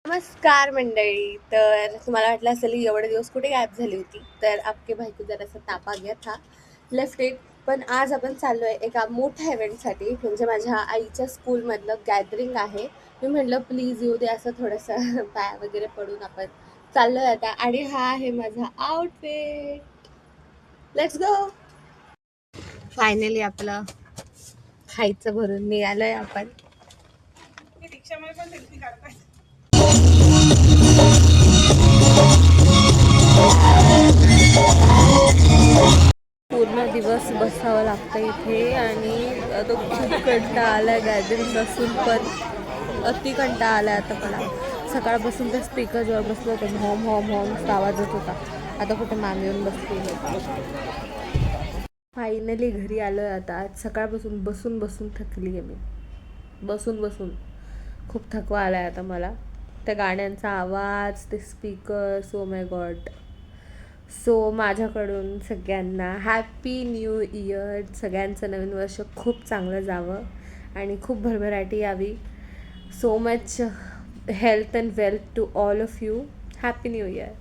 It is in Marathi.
नमस्कार मंडळी. तर तुम्हाला वाटलं असेल की एवढे दिवस कुठे गायब झाली होती, तर आपके भाई को जरासा ताप आ गया था, लेफ्ट इट. पण आज आपण चाललो आहे एका मोठ्या इव्हेंटसाठी, म्हणजे माझ्या आईच्या स्कूलमधलं गॅदरिंग आहे. मी म्हटलं प्लीज येऊ दे, असं थोडंसं पाय वगैरे पडून आपण चाललो आहे आता. आणि हा आहे माझा आउटफिट. Let's go. फायनली आपलं खायचं भरून निघालोय आपण. पूर्ण दिवस बसावं लागतं इथे आणि आता खूप कंटाळा आला आहे गॅदरिंग असून पण अति कंटाळा आला आहे आता मला. सकाळपासून त्या स्पीकरजवळ बसलो होतो, हॉम हॉम हॉम आवाज येत होता. आता कुठे मॅम येऊन बसली. फायनली घरी आलो आहे आता. आज सकाळपासून बसून बसून थकली आहे मी, बसून बसून खूप थकवा आला आहे आता मला. त्या गाण्यांचा आवाज, ते speaker, so my God. So माझ्याकडून सगळ्यांना हॅपी न्यू इयर. सगळ्यांचं नवीन वर्ष खूप चांगलं जावं आणि खूप भरभराटी यावी. So much health and wealth to all of you. Happy new year.